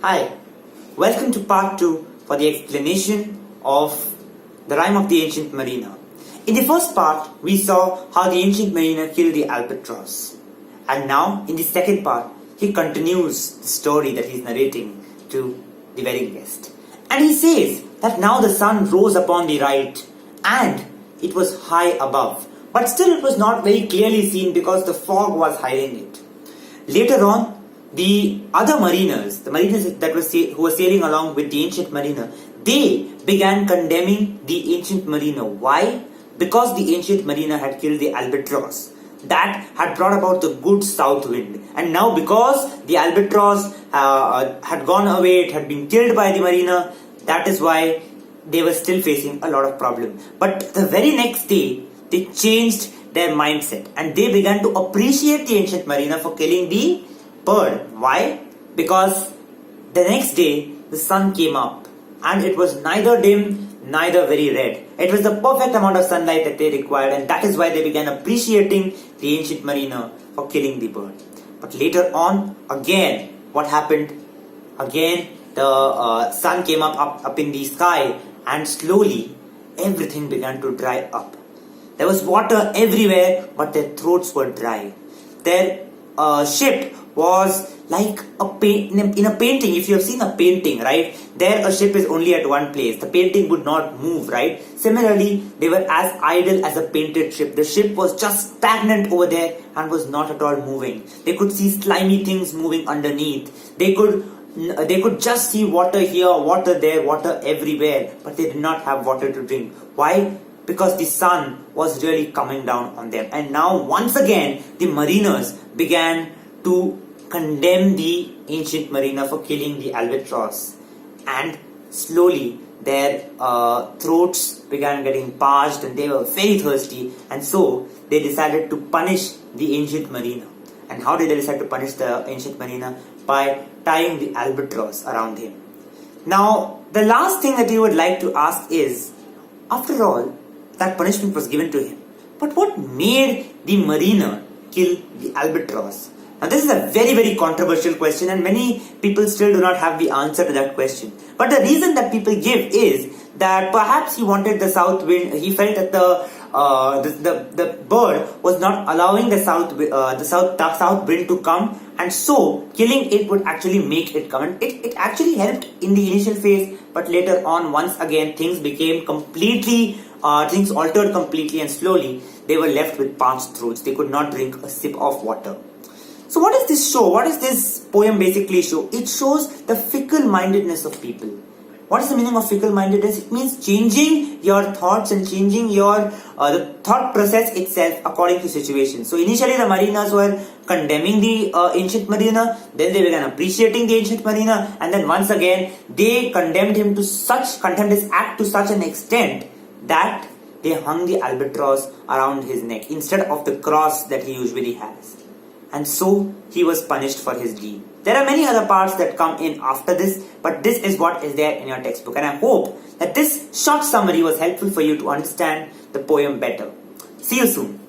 Hi, welcome to part 2 for the explanation of the rhyme of the ancient mariner. In the first part, we saw how the ancient mariner killed the albatross. And now, in the second part, he continues the story that he is narrating to the wedding guest. And he says that now the sun rose upon the right and it was high above. But still it was not very clearly seen because the fog was hiding it. Later on, the other mariners, the mariners who were sailing along with the ancient mariner, they began condemning the ancient mariner. Why? Because the ancient mariner had killed the albatross. That had brought about the good south wind. And now because the albatross had gone away, it had been killed by the mariner, that is why they were still facing a lot of problem. But the very next day, they changed their mindset and they began to appreciate the ancient mariner for killing the bird. Why? Because the next day the sun came up and it was neither dim neither very red. It was the perfect amount of sunlight that they required, and that is why they began appreciating the ancient mariner for killing the bird. But later on, again, what happened? Again, the sun came up in the sky, and slowly everything began to dry up. There was water everywhere, but their throats were dry. Their ship was like in a painting. If you have seen a painting, right, there a ship is only at one place. The painting would not move, right? Similarly, they were as idle as a painted ship. The ship was just stagnant over there and was not at all moving. They could see slimy things moving underneath. They could just see water here, water there, water everywhere, but they did not have water to drink. Why? Because the sun was really coming down on them. And now once again the mariners began to condemn the ancient mariner for killing the albatross, and slowly their throats began getting parched and they were very thirsty, and so they decided to punish the ancient mariner. And how did they decide to punish the ancient mariner? By tying the albatross around him. Now the last thing that you would like to ask is, after all, that punishment was given to him, but what made the mariner kill the albatross? Now this is a very, very controversial question, and many people still do not have the answer to that question. But the reason that people give is that perhaps he wanted the south wind. He felt that the bird was not allowing the south wind to come, and so killing it would actually make it come. And it actually helped in the initial phase, but later on, once again, things altered completely, and slowly they were left with parched throats. They could not drink a sip of water. So what does this show? What does this poem basically show? It shows the fickle-mindedness of people. What is the meaning of fickle-mindedness? It means changing your thoughts and changing your the thought process itself according to situation. So initially the mariners were condemning the ancient mariner, then they began appreciating the ancient mariner, and then once again they condemned his act to such an extent that they hung the albatross around his neck instead of the cross that he usually has. And so he was punished for his deed. There are many other parts that come in after this, but this is what is there in your textbook. And I hope that this short summary was helpful for you to understand the poem better. See you soon.